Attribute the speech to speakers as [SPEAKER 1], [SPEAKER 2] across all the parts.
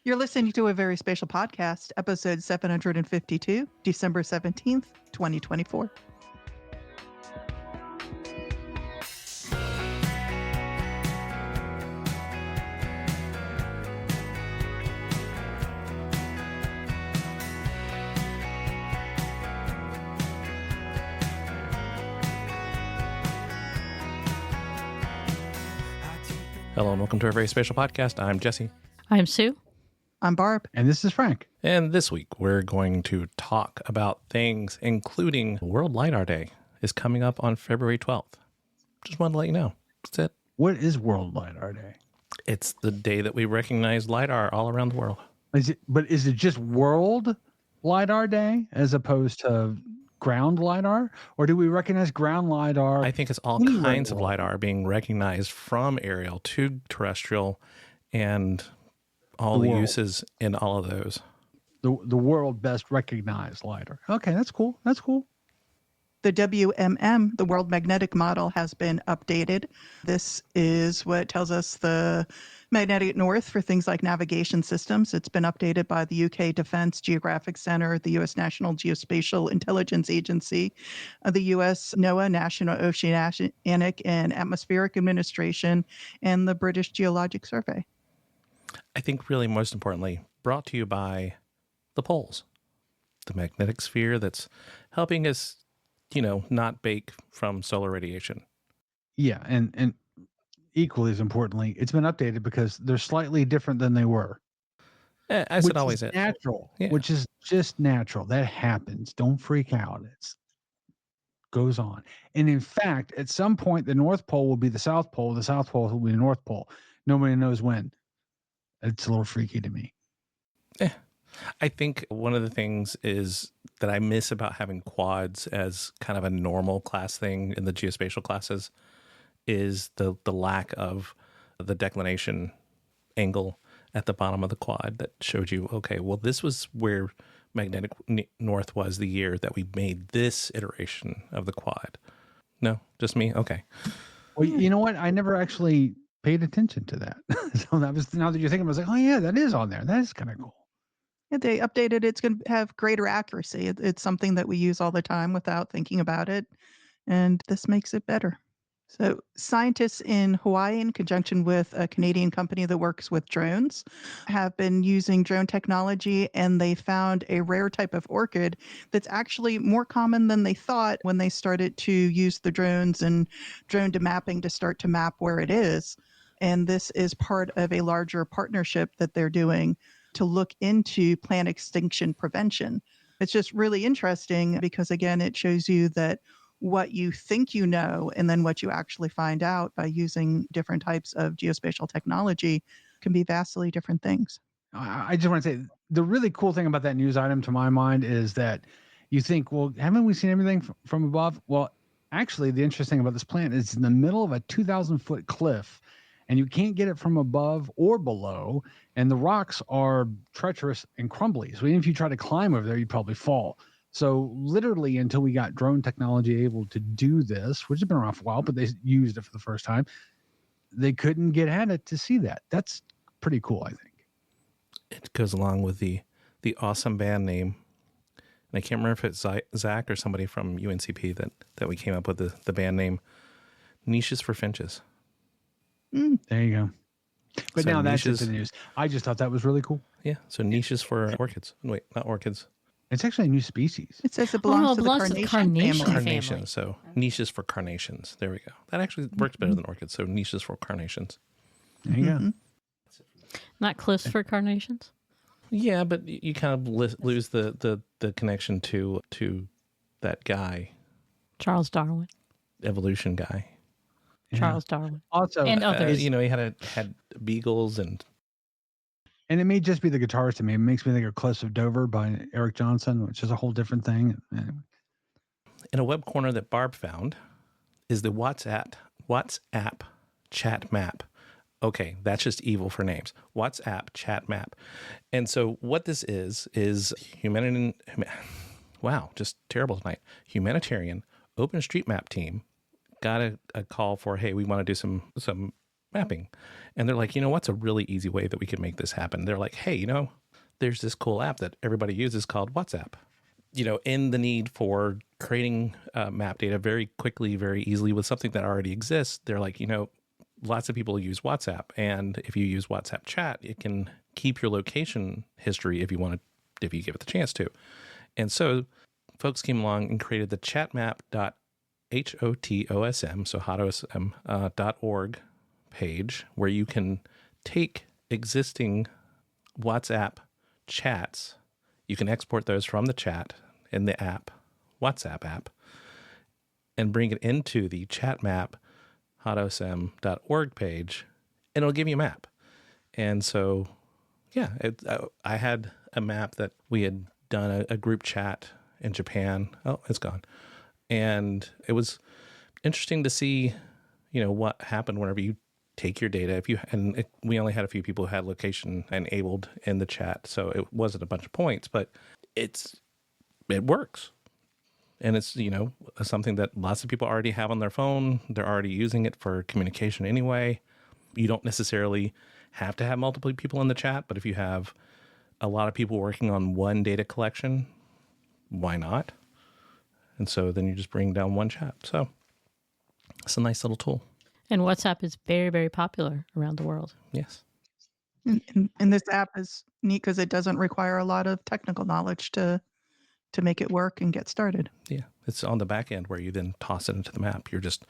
[SPEAKER 1] You're listening to a Very Spatial podcast, episode 752, December 17th, 2024.
[SPEAKER 2] Hello and welcome to our Very Spatial podcast. I'm Jesse.
[SPEAKER 3] I'm Sue.
[SPEAKER 1] I'm Barb.
[SPEAKER 4] And this is Frank.
[SPEAKER 2] And this week we're going to talk about things including World Lidar Day is coming up on February 12th. Just wanted to let you know. That's it.
[SPEAKER 4] What is World Lidar Day?
[SPEAKER 2] It's the day that we recognize LiDAR all around the world.
[SPEAKER 4] Is it just World Lidar Day as opposed to ground LiDAR? Or do we recognize ground LiDAR?
[SPEAKER 2] I think it's all kinds of LiDAR being recognized from aerial to terrestrial and all the uses in all of those.
[SPEAKER 4] The world best recognized LiDAR. Okay, that's cool. That's cool.
[SPEAKER 1] The WMM, the World Magnetic Model, has been updated. This is what tells us the magnetic north for things like navigation systems. It's been updated by the UK Defense Geographic Center, the US National Geospatial Intelligence Agency, the US NOAA, National Oceanic and Atmospheric Administration, and the British Geologic Survey.
[SPEAKER 2] I think really most importantly, brought to you by the poles, the magnetic sphere that's helping us, not bake from solar radiation.
[SPEAKER 4] Yeah, and equally as importantly, it's been updated because they're slightly different than they were.
[SPEAKER 2] As it always is.
[SPEAKER 4] Natural,
[SPEAKER 2] Yeah.
[SPEAKER 4] Which is just natural. That happens. Don't freak out. It goes on. And in fact, at some point, the North Pole will be the South Pole. The South Pole will be the North Pole. Nobody knows when. It's a little freaky to me.
[SPEAKER 2] I think one of the things is that I miss about having quads as kind of a normal class thing in the geospatial classes is the lack of the declination angle at the bottom of the quad that showed you, okay, well, this was where magnetic north was the year that we made this iteration of the quad. No, just me? Okay.
[SPEAKER 4] Well, you know what? I never actually paid attention to that. So that was, now that you're thinking, I was like, oh yeah, that is on there. That is kind of cool.
[SPEAKER 1] Yeah, they updated. It's going to have greater accuracy. It's something that we use all the time without thinking about it, and this makes it better. So scientists in Hawaii, in conjunction with a Canadian company that works with drones, have been using drone technology, and they found a rare type of orchid that's actually more common than they thought when they started to use the drones and drone mapping to start to map where it is. And this is part of a larger partnership that they're doing to look into plant extinction prevention. It's just really interesting because, again, it shows you that what you think you know and then what you actually find out by using different types of geospatial technology can be vastly different things.
[SPEAKER 4] I just want to say the really cool thing about that news item to my mind is that you think, well, haven't we seen everything from above? Well, actually, the interesting thing about this plant is it's in the middle of a 2,000-foot cliff, and you can't get it from above or below, and the rocks are treacherous and crumbly. So even if you try to climb over there, you'd probably fall. So literally until we got drone technology able to do this, which has been around for a while, but they used it for the first time, they couldn't get at it to see that. That's pretty cool, I think.
[SPEAKER 2] It goes along with the awesome band name. And I can't remember if it's Zach or somebody from UNCP that we came up with the band name, Niches for Finches.
[SPEAKER 4] There you go. But
[SPEAKER 2] So
[SPEAKER 4] now that's
[SPEAKER 2] niches,
[SPEAKER 4] just the news. I just thought that was really cool.
[SPEAKER 2] Yeah, so niches for orchids. Wait, not orchids.
[SPEAKER 4] It's actually a new species.
[SPEAKER 1] It says it belongs to the
[SPEAKER 3] carnation
[SPEAKER 1] carnation family.
[SPEAKER 2] Carnations. So niches for carnations. There we go. That actually works better than orchids. So niches for carnations.
[SPEAKER 4] There you go.
[SPEAKER 3] Not cliffs for carnations?
[SPEAKER 2] Yeah, but you kind of lose the connection to that guy,
[SPEAKER 3] Charles Darwin.
[SPEAKER 2] evolution guy.
[SPEAKER 3] Charles Darwin.
[SPEAKER 4] Also,
[SPEAKER 3] And others.
[SPEAKER 2] He had beagles and
[SPEAKER 4] it may just be the guitarist to me. It makes me think of Cliffs of Dover by Eric Johnson, which is a whole different thing. Anyway.
[SPEAKER 2] in a web corner that Barb found is the WhatsApp chat map. Okay, that's just evil for names. WhatsApp chat map. And so what this is wow, just terrible tonight. Humanitarian OpenStreetMap team got a call for, hey, we want to do some mapping. And they're like, what's a really easy way that we could make this happen? They're like, hey, there's this cool app that everybody uses called WhatsApp. In the need for creating map data very quickly, very easily with something that already exists, they're like, lots of people use WhatsApp. And if you use WhatsApp chat, it can keep your location history if you give it the chance to. And so folks came along and created the chatmap.hotosm, so hotosm.org page, where you can take existing WhatsApp chats. You can export those from the chat in the app, WhatsApp app, and bring it into the chatmap hotosm.org page, and it'll give you a map. And so, I had a map that we had done a group chat in Japan. Oh, it's gone. And it was interesting to see, what happened whenever you take your data. We only had a few people who had location enabled in the chat, so it wasn't a bunch of points, but it works. And it's, something that lots of people already have on their phone. They're already using it for communication anyway. You don't necessarily have to have multiple people in the chat, but if you have a lot of people working on one data collection, why not? And so then you just bring down one chat. So it's a nice little tool.
[SPEAKER 3] And WhatsApp is very, very popular around the world.
[SPEAKER 2] Yes.
[SPEAKER 1] And this app is neat because it doesn't require a lot of technical knowledge to make it work and get started.
[SPEAKER 2] Yeah. It's on the back end where you then toss it into the map. You're just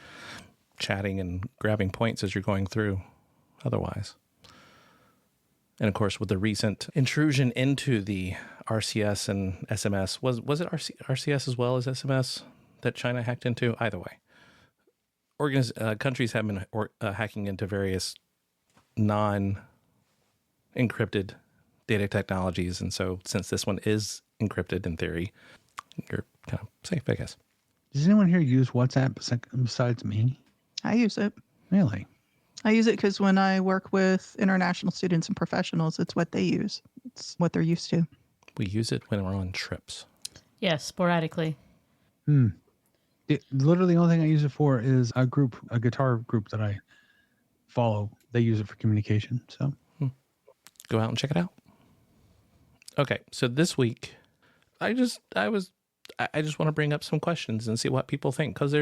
[SPEAKER 2] chatting and grabbing points as you're going through otherwise. And of course, with the recent intrusion into the RCS and SMS, was it RCS as well as SMS that China hacked into? Either way. Countries have been hacking into various non-encrypted data technologies. And so since this one is encrypted in theory, you're kind of safe, I guess.
[SPEAKER 4] Does anyone here use WhatsApp besides me?
[SPEAKER 1] I use it.
[SPEAKER 4] Really?
[SPEAKER 1] I use it because when I work with international students and professionals, it's what they use. It's what they're used to.
[SPEAKER 2] We use it when we're on trips.
[SPEAKER 3] Yes, sporadically.
[SPEAKER 4] Literally the only thing I use it for is a guitar group that I follow. They use it for communication. So
[SPEAKER 2] Go out and check it out. Okay, so this week, I just want to bring up some questions and see what people think, because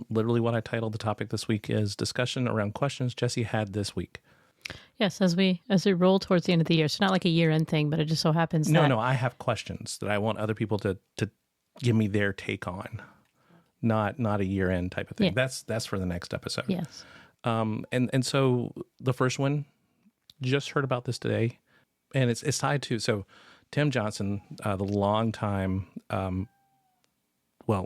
[SPEAKER 2] literally what I titled the topic this week is discussion around questions Jesse had this week.
[SPEAKER 3] Yes, as we roll towards the end of the year. It's not like a year-end thing, but it just so happens that...
[SPEAKER 2] No, I have questions that I want other people to give me their take on, not a year-end type of thing.
[SPEAKER 3] Yeah.
[SPEAKER 2] That's for the next episode.
[SPEAKER 3] Yes.
[SPEAKER 2] And so the first one, just heard about this today, and it's tied to, so Tim Johnson, the longtime,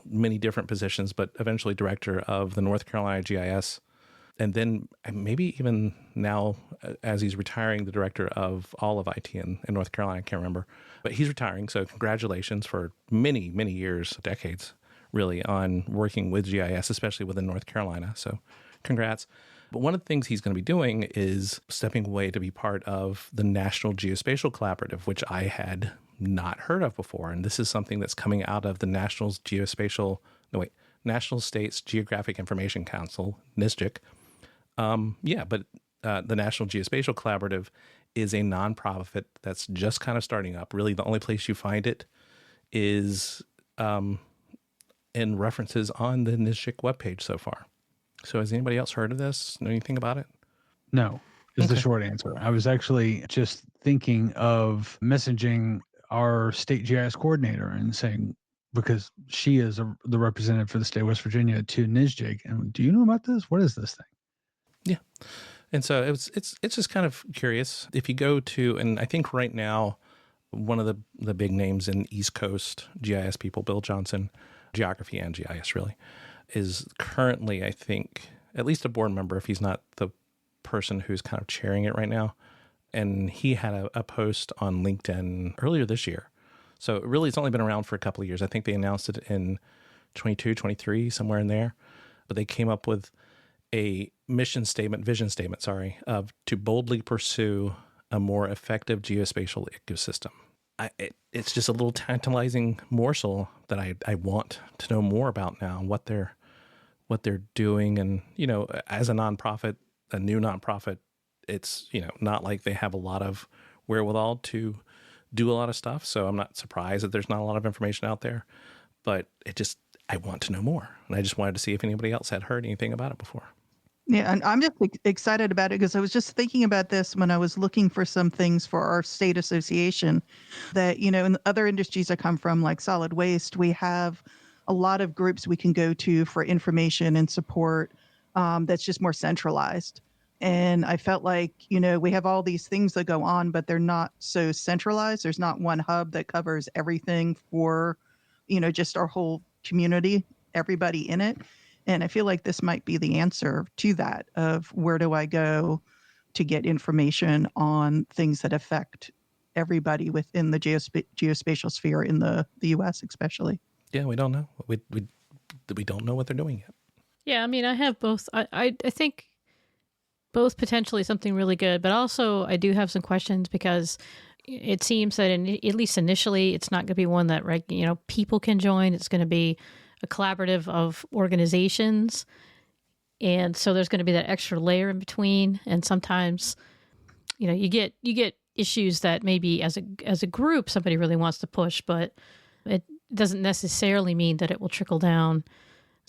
[SPEAKER 2] many different positions, but eventually director of the North Carolina GIS, and then maybe even now, as he's retiring, the director of all of IT in North Carolina. I can't remember, but he's retiring. So congratulations for many, many years, decades, really, on working with GIS, especially within North Carolina. So congrats. But one of the things he's going to be doing is stepping away to be part of the National Geospatial Collaborative, which I had not heard of before. And this is something that's coming out of the National States Geographic Information Council, NISGIC. But the National Geospatial Collaborative is a nonprofit that's just kind of starting up. Really, the only place you find it is in references on the NISGIC webpage so far. So has anybody else heard of this? Know anything about it?
[SPEAKER 4] No, is the
[SPEAKER 2] Okay.
[SPEAKER 4] short answer. I was actually just thinking of messaging our state GIS coordinator and saying, because she is the representative for the state of West Virginia to NISGIC, and do you know about this? What is this thing?
[SPEAKER 2] Yeah. And so it's just kind of curious. If you go to, and I think right now, one of the big names in East Coast GIS people, Bill Johnson, geography and GIS really, is currently, I think, at least a board member, if he's not the person who's kind of chairing it right now. And he had a post on LinkedIn earlier this year. So really, it's only been around for a couple of years. I think they announced it in 22, 23, somewhere in there. But they came up with a vision statement, to boldly pursue a more effective geospatial ecosystem. It's just a little tantalizing morsel that I want to know more about now, what they're doing. And, as a nonprofit, a new nonprofit. It's, not like they have a lot of wherewithal to do a lot of stuff. So I'm not surprised that there's not a lot of information out there, but I want to know more. And I just wanted to see if anybody else had heard anything about it before.
[SPEAKER 1] Yeah, and I'm just excited about it because I was just thinking about this when I was looking for some things for our state association that, in other industries I come from, like solid waste, we have a lot of groups we can go to for information and support that's just more centralized. And I felt like, we have all these things that go on, but they're not so centralized. There's not one hub that covers everything for, just our whole community, everybody in it. And I feel like this might be the answer to that of where do I go to get information on things that affect everybody within the geospatial sphere in the U.S. especially.
[SPEAKER 2] Yeah, we don't know. We don't know what they're doing yet.
[SPEAKER 3] Yeah, I mean, I have both. I think both potentially something really good, but also I do have some questions because it seems that at least initially it's not going to be one that people can join. It's going to be a collaborative of organizations. And so there's going to be that extra layer in between. And sometimes, you get issues that maybe as a group, somebody really wants to push, but it doesn't necessarily mean that it will trickle down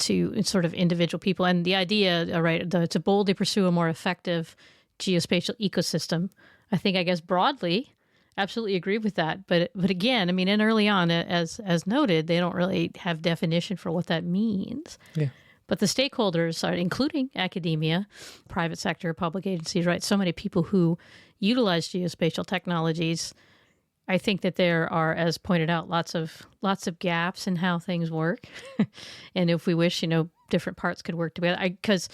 [SPEAKER 3] to sort of individual people. And the idea, right, to boldly pursue a more effective geospatial ecosystem, I guess broadly, absolutely agree with that. But again, I mean, and early on, as noted, they don't really have definition for what that means.
[SPEAKER 2] Yeah.
[SPEAKER 3] But the stakeholders are including academia, private sector, public agencies, right? So many people who utilize geospatial technologies. I think that there are, as pointed out, lots of gaps in how things work. And if we wish, different parts could work together. Because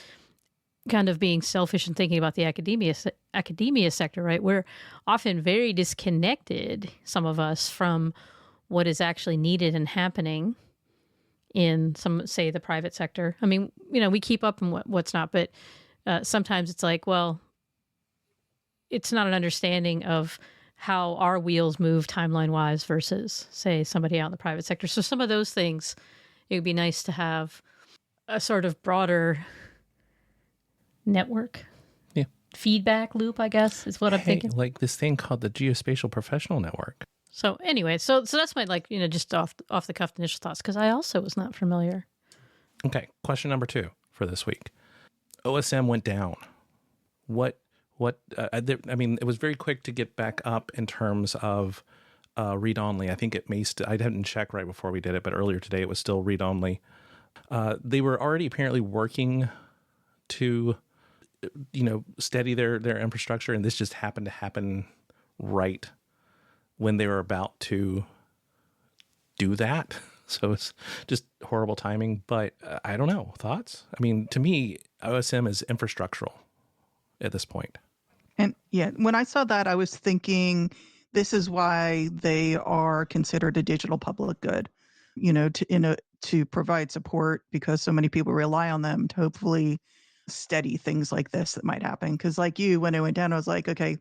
[SPEAKER 3] kind of being selfish and thinking about the academia sector, right? We're often very disconnected, some of us, from what is actually needed and happening in say the private sector. I mean, we keep up on what's not, but sometimes it's like, well, it's not an understanding of how our wheels move timeline-wise versus, say, somebody out in the private sector. So some of those things, it would be nice to have a sort of broader network feedback loop, I guess, is what I'm thinking.
[SPEAKER 2] Like this thing called the Geospatial Professional Network.
[SPEAKER 3] So anyway, so that's my just off the cuff initial thoughts, because I also was not familiar.
[SPEAKER 2] Okay, question number 2 for this week. OSM went down. What? I mean, it was very quick to get back up in terms of read only. I think it may I didn't check right before we did it, but earlier today it was still read only. They were already apparently working to steady their infrastructure, and this just happened to happen right when they were about to do that. So it's just horrible timing, but I don't know. Thoughts? I mean, to me, OSM is infrastructural at this point.
[SPEAKER 1] And yeah, when I saw that, I was thinking this is why they are considered a digital public good, to provide support, because so many people rely on them to hopefully steady things like this that might happen. Because like you, when it went down, I was like, okay,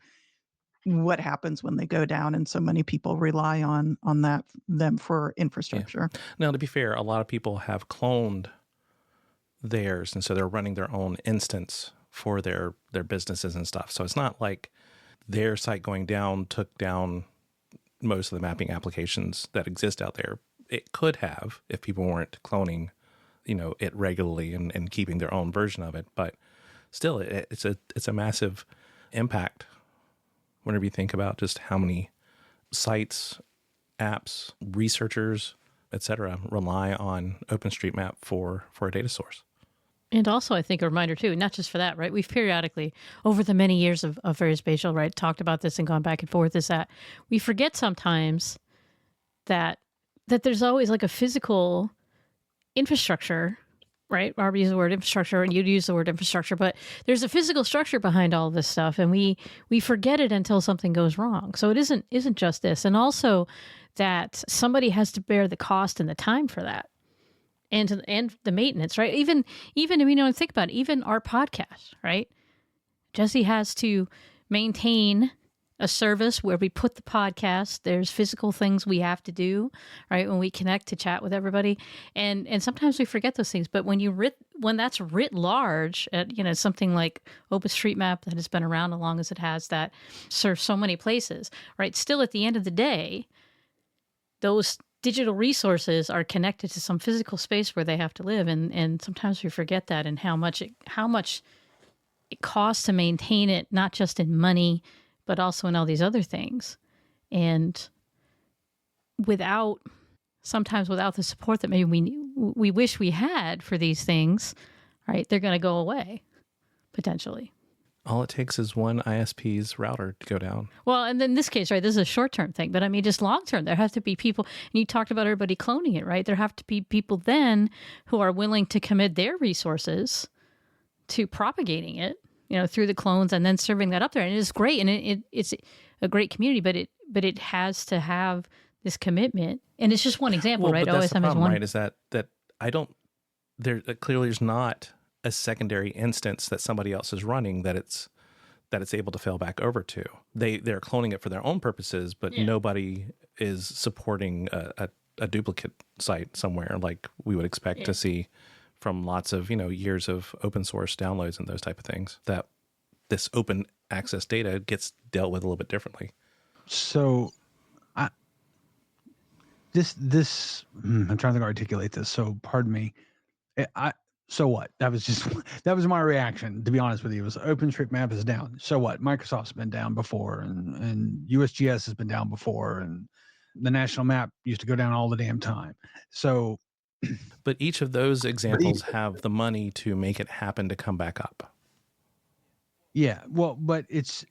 [SPEAKER 1] what happens when they go down? And so many people rely on them for infrastructure.
[SPEAKER 2] Yeah. Now, to be fair, a lot of people have cloned theirs, and so they're running their own instance for their businesses and stuff. So it's not like their site going down took down most of the mapping applications that exist out there. It could have if people weren't cloning, it regularly and keeping their own version of it. But still, it's a massive impact whenever you think about just how many sites, apps, researchers, etc., rely on OpenStreetMap for a data source.
[SPEAKER 3] And also, I think a reminder too, not just for that, right? We've periodically, over the many years of VerySpatial, right, talked about this and gone back and forth, is that we forget sometimes that there's always like a physical infrastructure, right? Barbara used the word infrastructure and you'd use the word infrastructure, but there's a physical structure behind all of this stuff, and we forget it until something goes wrong. So it isn't just this. And also that somebody has to bear the cost and the time for that. And the maintenance, right? Even think about it, even our podcast, right? Jesse has to maintain a service where we put the podcast. There's physical things we have to do, right? When we connect to chat with everybody, and sometimes we forget those things. But when that's writ large at something like OpenStreetMap that has been around as long as it has, that serves so many places, right? Still, at the end of the day, those digital resources are connected to some physical space where they have to live, and sometimes we forget that, and how much it costs to maintain it, not just in money, but also in all these other things. And sometimes without the support that maybe we wish we had for these things, right, they're going to go away, potentially.
[SPEAKER 2] All it takes is one ISP's router to go down.
[SPEAKER 3] Well, and in this case, right, this is a short-term thing, but I mean, just long-term, there has to be people, and you talked about everybody cloning it, right? There have to be people then who are willing to commit their resources to propagating it, through the clones and then serving that up there. And it is great. And it's a great community, but it has to have this commitment. And it's just one example, right?
[SPEAKER 2] But that's the
[SPEAKER 3] OSM
[SPEAKER 2] problem,
[SPEAKER 3] is one.
[SPEAKER 2] right? Is that I don't, clearly there's not a secondary instance that somebody else is running that it's able to fail back over to. They're cloning it for their own purposes, but nobody is supporting a duplicate site somewhere like we would expect to see from lots of years of open source downloads and those type of things. That this open access data gets dealt with a little bit differently.
[SPEAKER 4] So, I'm trying to think how to articulate this. So, pardon me. So what? That was my reaction. To be honest with you, was OpenStreetMap is down. So what? Microsoft's been down before, and USGS has been down before, and the national map used to go down all the damn time. So.
[SPEAKER 2] But each of those examples have the money to make it happen to come back up.
[SPEAKER 4] Yeah, well, but it's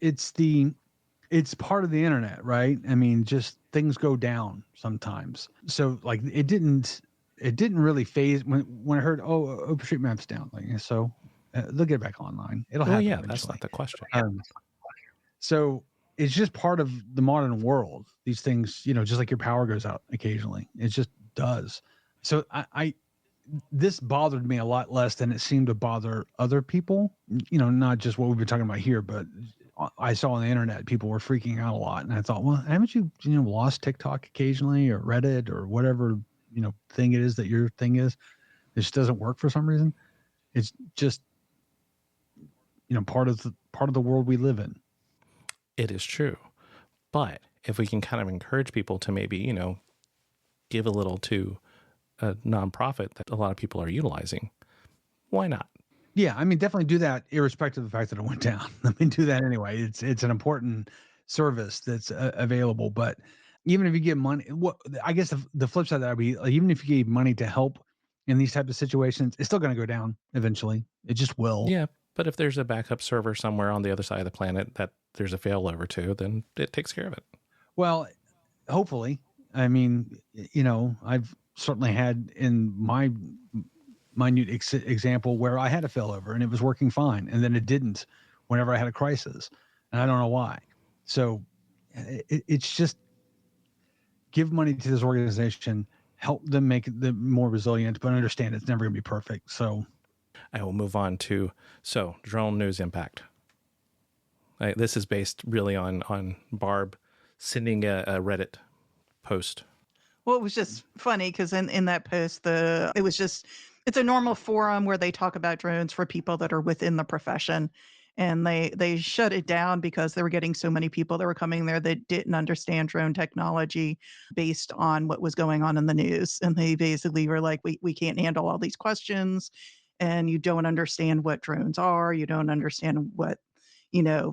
[SPEAKER 4] part of the internet, right? I mean, just things go down sometimes. So like it didn't really phase when I heard, OpenStreetMap's down. Like, so they'll get back online. It'll happen.
[SPEAKER 2] Yeah,
[SPEAKER 4] eventually.
[SPEAKER 2] that's not the question.
[SPEAKER 4] So it's just part of the modern world. These things, just like your power goes out occasionally. It just does. So this bothered me a lot less than it seemed to bother other people, not just what we've been talking about here, but I saw on the internet, people were freaking out a lot. And I thought, well, haven't you, lost TikTok occasionally or Reddit or whatever, thing it is that your thing is? It just doesn't work for some reason. It's just, part of the world we live in.
[SPEAKER 2] It is true. But if we can kind of encourage people to maybe, give a little to a nonprofit that a lot of people are utilizing, why not?
[SPEAKER 4] Yeah, I mean, definitely do that, irrespective of the fact that it went down. I mean, do that anyway. It's an important service that's available. But even if you give money, I guess the flip side of that would be, like, even if you gave money to help in these type of situations, it's still going to go down eventually. It just will.
[SPEAKER 2] Yeah, but if there's a backup server somewhere on the other side of the planet that there's a failover to, then it takes care of it.
[SPEAKER 4] Well, hopefully. I mean, I've certainly had in my minute example where I had a failover and it was working fine, and then it didn't whenever I had a crisis, and I don't know why. So it's just give money to this organization, help them make them more resilient, but understand it's never going to be perfect. So
[SPEAKER 2] I will move on to drone news impact. This is based really on Barb sending a Reddit post.
[SPEAKER 1] Well, it was just funny because in that post, it's a normal forum where they talk about drones for people that are within the profession. And they shut it down because they were getting so many people that were coming there that didn't understand drone technology based on what was going on in the news. And they basically were like, we can't handle all these questions. And you don't understand what drones are. You don't understand what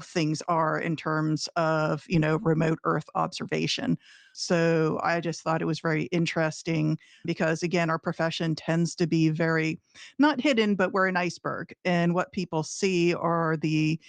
[SPEAKER 1] things are in terms of, remote Earth observation. So I just thought it was very interesting because, again, our profession tends to be very, not hidden, but we're an iceberg. And what people see are the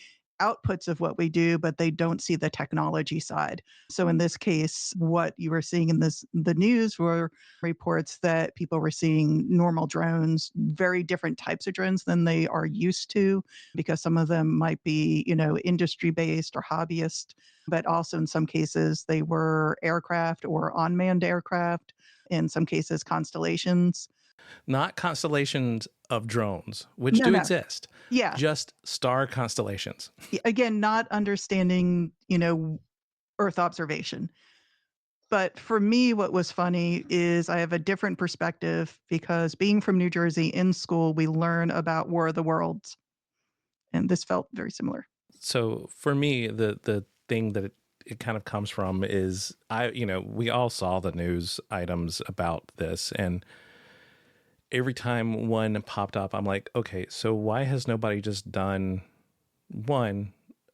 [SPEAKER 1] outputs of what we do, but they don't see the technology side. So in this case, what you were seeing in the news were reports that people were seeing normal drones, very different types of drones than they are used to, because some of them might be, industry based or hobbyist, but also in some cases they were aircraft or unmanned aircraft, in some cases constellations.
[SPEAKER 2] Not constellations of drones, which do exist.
[SPEAKER 1] Yeah.
[SPEAKER 2] Just star constellations.
[SPEAKER 1] Again, not understanding, Earth observation. But for me, what was funny is I have a different perspective because being from New Jersey in school, we learn about War of the Worlds. And this felt very similar.
[SPEAKER 2] So for me, the thing that it kind of comes from is we all saw the news items about this, and every time one popped up, I'm like, okay, so why has nobody just done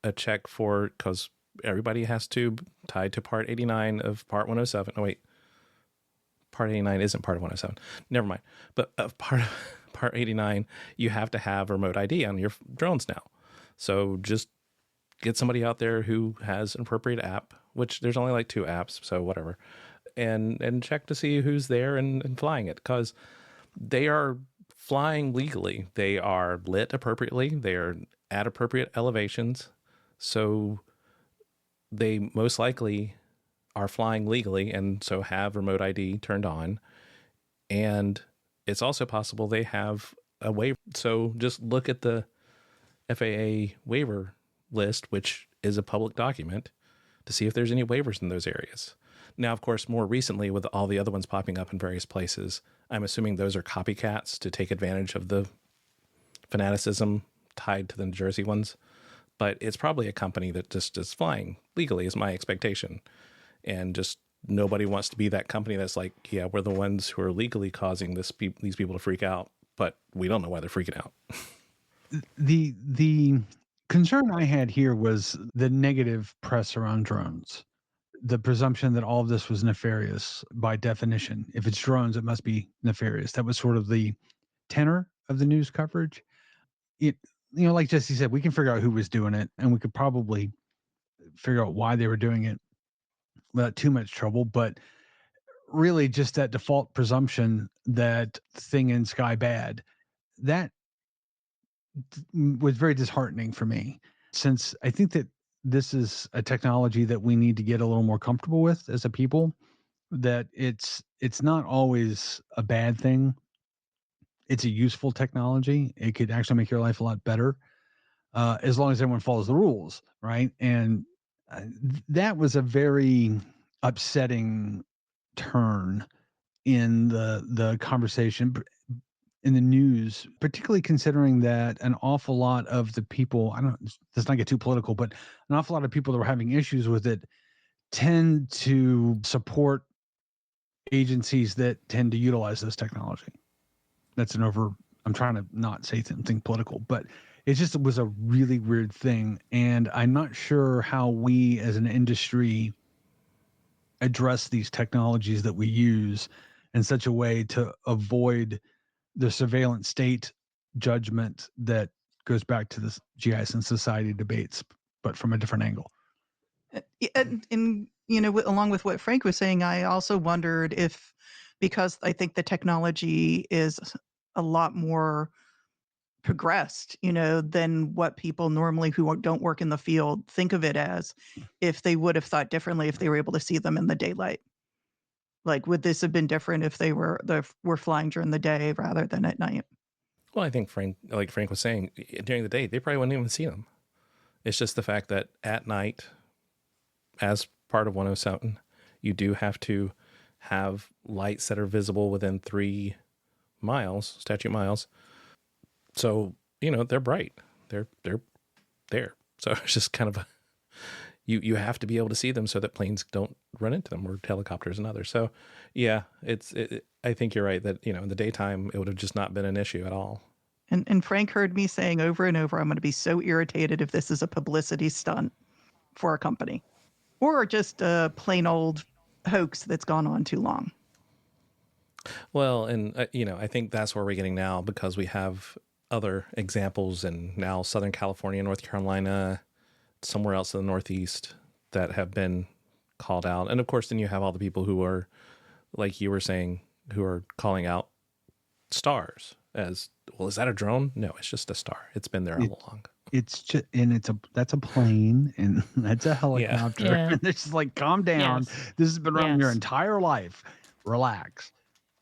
[SPEAKER 2] a check for, because everybody has to tied to part 89 of part 107. Oh wait, part 89 isn't part of 107. Never mind. But of part 89, you have to have remote ID on your drones now. So just get somebody out there who has an appropriate app, which there's only like 2 apps, so whatever, and check to see who's there and flying it, because they are flying legally. They are lit appropriately. They are at appropriate elevations. So they most likely are flying legally and so have remote ID turned on. And it's also possible they have a waiver. So just look at the FAA waiver list, which is a public document, to see if there's any waivers in those areas. Now, of course, more recently with all the other ones popping up in various places, I'm assuming those are copycats to take advantage of the fanaticism tied to the New Jersey ones. But it's probably a company that just is flying legally, is my expectation. And just nobody wants to be that company that's like, yeah, we're the ones who are legally causing these people to freak out, but we don't know why they're freaking out.
[SPEAKER 4] The concern I had here was the negative press around drones. The presumption that all of this was nefarious by definition. If it's drones, it must be nefarious. That was sort of the tenor of the news coverage. Like Jesse said, we can figure out who was doing it, and we could probably figure out why they were doing it without too much trouble. But really, just that default presumption that thing in sky bad, that was very disheartening for me, since I think that this is a technology that we need to get a little more comfortable with as a people, that it's not always a bad thing. It's a useful technology. It could actually make your life a lot better, as long as everyone follows the rules, right? And that was a very upsetting turn in the conversation in the news, particularly considering that an awful lot of the people, let's not get too political, but an awful lot of people that were having issues with it tend to support agencies that tend to utilize this technology. I'm trying to not say something political, but it was a really weird thing. And I'm not sure how we as an industry address these technologies that we use in such a way to avoid the surveillance state judgment that goes back to this GIS and society debates, but from a different angle.
[SPEAKER 1] And along with what Frank was saying, I also wondered if, because I think the technology is a lot more progressed, than what people normally who don't work in the field think of it as, if they would have thought differently if they were able to see them in the daylight. Like, would this have been different if they were flying during the day rather than at night?
[SPEAKER 2] Well, I think Frank was saying, during the day, they probably wouldn't even see them. It's just the fact that at night, as part of 107, you do have to have lights that are visible within 3 miles, statute miles. So, they're bright. They're there. So it's just kind of you have to be able to see them so that planes don't run into them, or helicopters and others. So yeah, I think you're right that, in the daytime, it would have just not been an issue at all.
[SPEAKER 1] And Frank heard me saying over and over, I'm going to be so irritated if this is a publicity stunt for a company, or just a plain old hoax that's gone on too long.
[SPEAKER 2] Well, and I think that's where we're getting now, because we have other examples in now Southern California, North Carolina, somewhere else in the Northeast, that have been called out. And of course, then you have all the people who are, like you were saying, who are calling out stars as, well, is that a drone? No, it's just a star. It's been there all along.
[SPEAKER 4] It's just, and that's a plane, and that's a helicopter.
[SPEAKER 3] Yeah.
[SPEAKER 4] And it's just like, calm down.
[SPEAKER 3] Yes.
[SPEAKER 4] This has been around your entire life. Relax.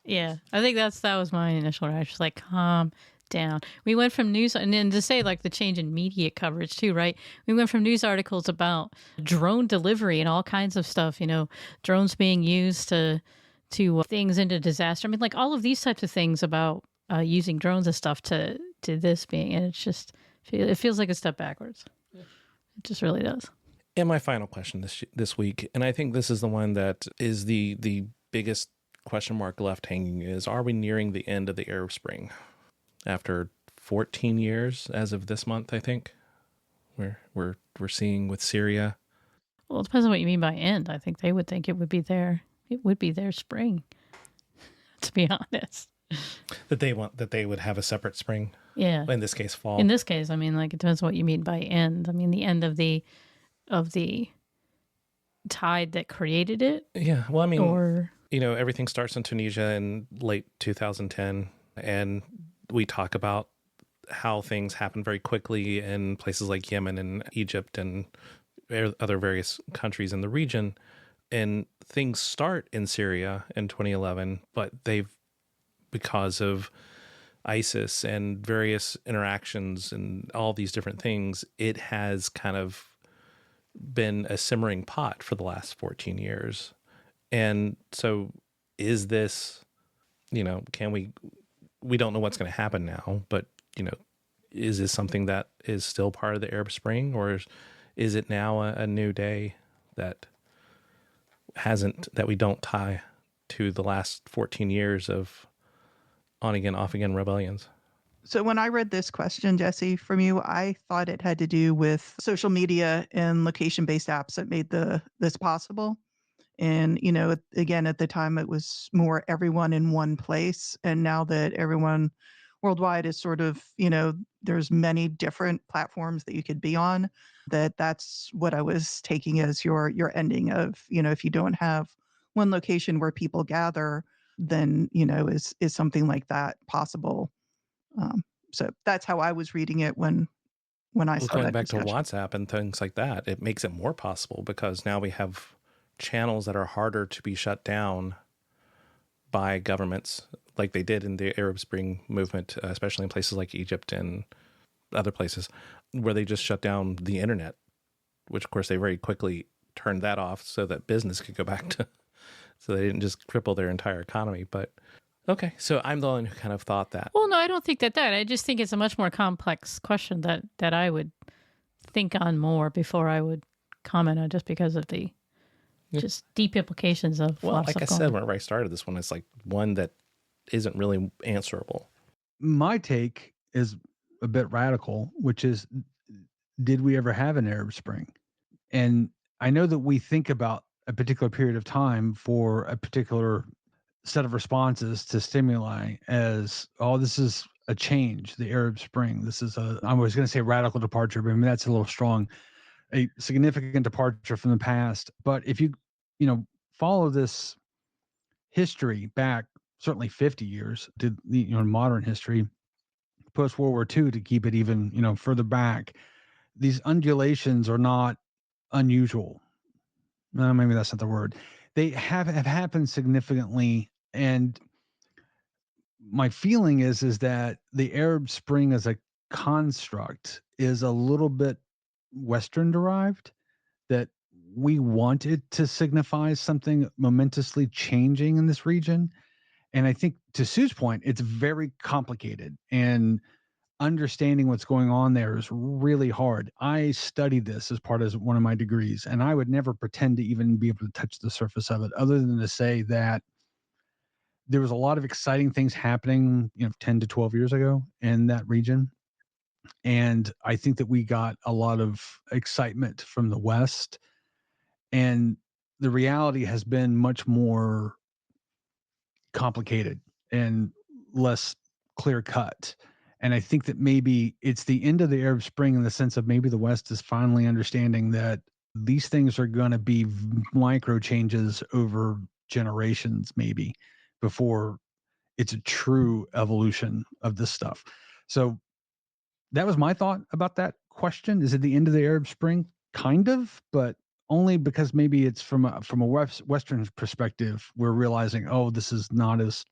[SPEAKER 3] Yeah, I think that was my initial reaction. Like, calm down. We went from news, and then to say like the change in media coverage too, right? We went from news articles about drone delivery and all kinds of stuff, drones being used to things into disaster. I mean, like all of these types of things about using drones and stuff to this being, and it's just, it feels like a step backwards. It just really does.
[SPEAKER 2] And my final question this week, and I think this is the one that is the biggest question mark left hanging, is: are we nearing the end of the Arab Spring? After 14 years, as of this month, I think we're seeing with Syria.
[SPEAKER 3] Well, it depends on what you mean by end. I think they would think it would be their spring. To be honest,
[SPEAKER 2] that they would have a separate spring.
[SPEAKER 3] Yeah.
[SPEAKER 2] In this case, fall.
[SPEAKER 3] In this case, I mean, like, it depends on what you mean by end. I mean, the end of the tide that created it.
[SPEAKER 2] Yeah. Well, I mean,
[SPEAKER 3] or
[SPEAKER 2] everything starts in Tunisia in late 2010, and we talk about how things happen very quickly in places like Yemen and Egypt and other various countries in the region. And things start in Syria in 2011, but because of ISIS and various interactions and all these different things, it has kind of been a simmering pot for the last 14 years. And so is this, can we don't know what's going to happen now, but, is this something that is still part of the Arab Spring, or is it now a new day that we don't tie to the last 14 years of on again, off again rebellions?
[SPEAKER 1] So when I read this question, Jesse, from you, I thought it had to do with social media and location-based apps that made this possible. And, again, at the time it was more everyone in one place. And now that everyone worldwide is sort of, there's many different platforms that you could be on, that's what I was taking as your ending of, if you don't have one location where people gather, then, is something like that possible? So that's how I was reading it when I saw
[SPEAKER 2] going
[SPEAKER 1] that
[SPEAKER 2] back
[SPEAKER 1] discussion.
[SPEAKER 2] to WhatsApp and things like that, it makes it more possible because now we have channels that are harder to be shut down by governments, like they did in the Arab Spring movement, especially in places like Egypt and other places, where they just shut down the internet, which of course they very quickly turned that off so that business could go back to, so they didn't just cripple their entire economy. But okay, so I'm the one who kind of thought that.
[SPEAKER 3] Well, no, I don't think that. I just think it's a much more complex question that I would think on more before I would comment on, just because of the just deep implications of.
[SPEAKER 2] Well, like I said, whenever I started this one, it's like one that isn't really answerable.
[SPEAKER 4] My take is a bit radical, which is, did we ever have an Arab Spring? And I know that we think about a particular period of time for a particular set of responses to stimuli as, oh, this is a change, the Arab Spring. This is I was going to say radical departure, but I mean, that's a little strong, a significant departure from the past. But if you follow this history back, certainly 50 years to modern history, post World War II, to keep it even further back, these undulations are not unusual. No, maybe that's not the word. They have happened significantly, and my feeling is that the Arab Spring as a construct is a little bit Western derived, that we want it to signify something momentously changing in this region. And I think, to Sue's point, it's very complicated, and understanding what's going on there is really hard. I studied this as part of one of my degrees, and I would never pretend to even be able to touch the surface of it, other than to say that there was a lot of exciting things happening, 10 to 12 years ago in that region. And I think that we got a lot of excitement from the West, and the reality has been much more complicated and less clear cut. And I think that maybe it's the end of the Arab Spring in the sense of maybe the West is finally understanding that these things are going to be micro changes over generations, maybe, before it's a true evolution of this stuff. So that was my thought about that question. Is it the end of the Arab Spring? Kind of, but only because maybe it's from a Western perspective, we're realizing, oh, this is not as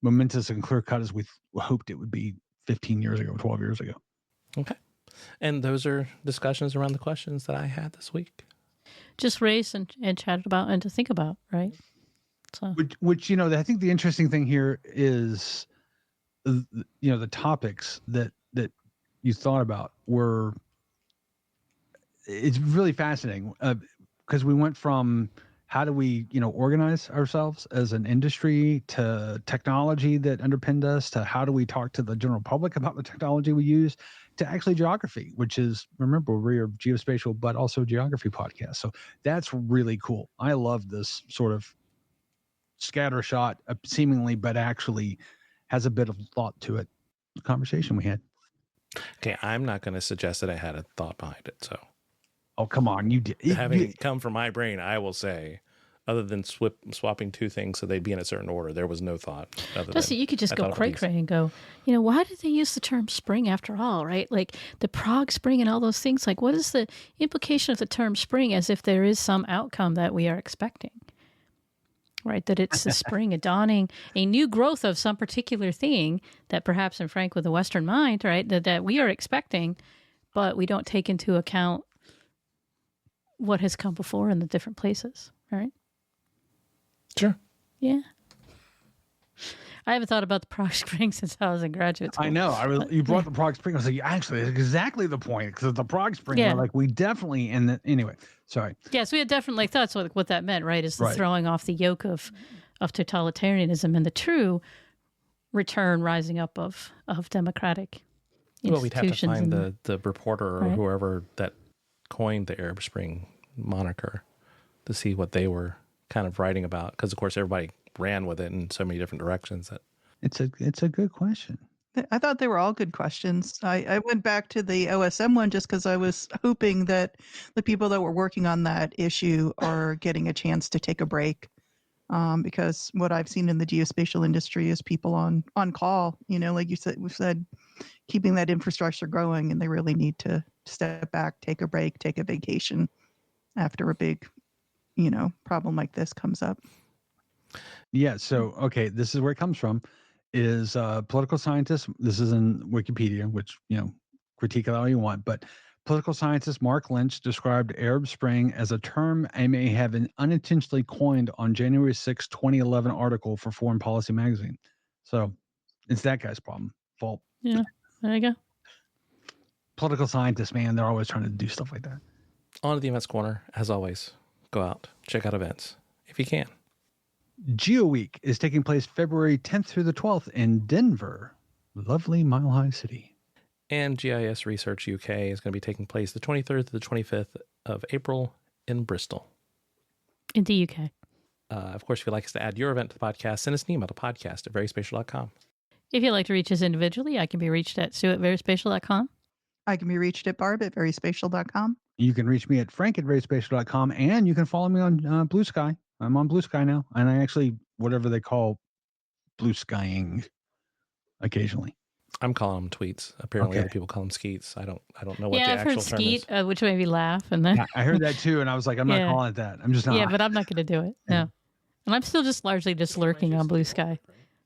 [SPEAKER 4] momentous and clear cut as we hoped it would be 15 years ago, 12 years ago.
[SPEAKER 2] Okay. And those are discussions around the questions that I had this week.
[SPEAKER 3] Just raised and chatted about and to think about, right? So
[SPEAKER 4] Which I think the interesting thing here is, the topics that you thought about were, it's really fascinating because we went from how do we, organize ourselves as an industry, to technology that underpinned us, to how do we talk to the general public about the technology we use, to actually geography, which is, remember, we're a geospatial, but also geography podcast. So that's really cool. I love this sort of scattershot, seemingly, but actually has a bit of thought to it, conversation we had.
[SPEAKER 2] Okay, I'm not going to suggest that I had a thought behind it. So,
[SPEAKER 4] oh, come on, you did.
[SPEAKER 2] Having come from my brain, I will say, other than swapping two things so they'd be in a certain order, there was no thought.
[SPEAKER 3] Dusty, you could just go cray-cray and go, why did they use the term spring after all, right? Like the Prague Spring and all those things. Like, what is the implication of the term spring, as if there is some outcome that we are expecting? Right, that it's the spring, a dawning, a new growth of some particular thing that perhaps, and frank with the Western mind, right, that we are expecting, but we don't take into account what has come before in the different places, right?
[SPEAKER 2] Sure.
[SPEAKER 3] Yeah. I haven't thought about the Prague Spring since I was in graduate school.
[SPEAKER 4] I know. You brought the Prague Spring. I was like, actually, that's exactly the point. Because the Prague Spring, we definitely, anyway, sorry.
[SPEAKER 3] Yes, we had definitely thought what that meant, right? Is the throwing off the yoke of totalitarianism and the true return, rising up of democratic institutions.
[SPEAKER 2] Well, we'd have to find the reporter or whoever that coined the Arab Spring moniker to see what they were kind of writing about. Because, of course, everybody ran with it in so many different directions. That
[SPEAKER 4] it's a good question.
[SPEAKER 1] I thought they were all good questions. I went back to the OSM one just because I was hoping that the people that were working on that issue are getting a chance to take a break. Because what I've seen in the geospatial industry is people on call, like we said, keeping that infrastructure going, and they really need to step back, take a break, take a vacation after a big, problem like this comes up.
[SPEAKER 4] Yeah. So, okay, this is where it comes from. Is political scientist. This is in Wikipedia, which critique it all you want, but political scientist Mark Lynch described Arab Spring as a term I may have unintentionally coined on January 6, 2011 article for Foreign Policy magazine. So it's that guy's fault.
[SPEAKER 3] Yeah, there you go.
[SPEAKER 4] Political scientists, man, they're always trying to do stuff like that.
[SPEAKER 2] On to the Events Corner, as always. Go out, check out events if you can.
[SPEAKER 4] GeoWeek is taking place February 10th through the 12th in Denver, lovely Mile High City.
[SPEAKER 2] And GIS Research UK is going to be taking place the 23rd to the 25th of April in Bristol.
[SPEAKER 3] In the UK.
[SPEAKER 2] Of course, if you'd like us to add your event to the podcast, send us an email to podcast@veryspatial.com.
[SPEAKER 3] If you'd like to reach us individually, I can be reached at sue@veryspatial.com.
[SPEAKER 1] I can be reached at barb@veryspatial.com.
[SPEAKER 4] You can reach me at frank@veryspatial.com, and you can follow me on Blue Sky. I'm on Blue Sky now, and I actually, whatever they call blue skying occasionally.
[SPEAKER 2] I'm calling them tweets. Apparently, other people call them skeets. I don't know what the
[SPEAKER 3] I've
[SPEAKER 2] actual
[SPEAKER 3] heard
[SPEAKER 2] term
[SPEAKER 3] skeet,
[SPEAKER 2] is.
[SPEAKER 3] which made me laugh, and then
[SPEAKER 4] I heard that too, and I was like, I'm not calling it that. I'm just not.
[SPEAKER 3] Yeah, but I'm not going to do it. No, and I'm still just largely just lurking on Blue Sky,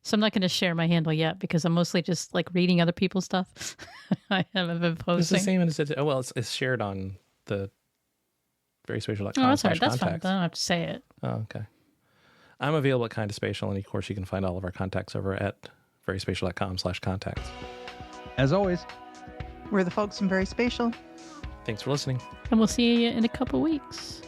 [SPEAKER 3] so I'm not going to share my handle yet because I'm mostly just like reading other people's stuff. I haven't been posting.
[SPEAKER 2] It's the same as it's shared on the veryspatial.com.
[SPEAKER 3] Oh, that's all right. That's
[SPEAKER 2] contacts.
[SPEAKER 3] fine. I don't have to say it.
[SPEAKER 2] Oh, okay. I'm available at Kind of Spatial, and of course, you can find all of our contacts over at veryspatial.com/contacts.
[SPEAKER 4] As always,
[SPEAKER 1] we're the folks from VerySpatial.
[SPEAKER 2] Thanks for listening.
[SPEAKER 3] And we'll see you in a couple weeks.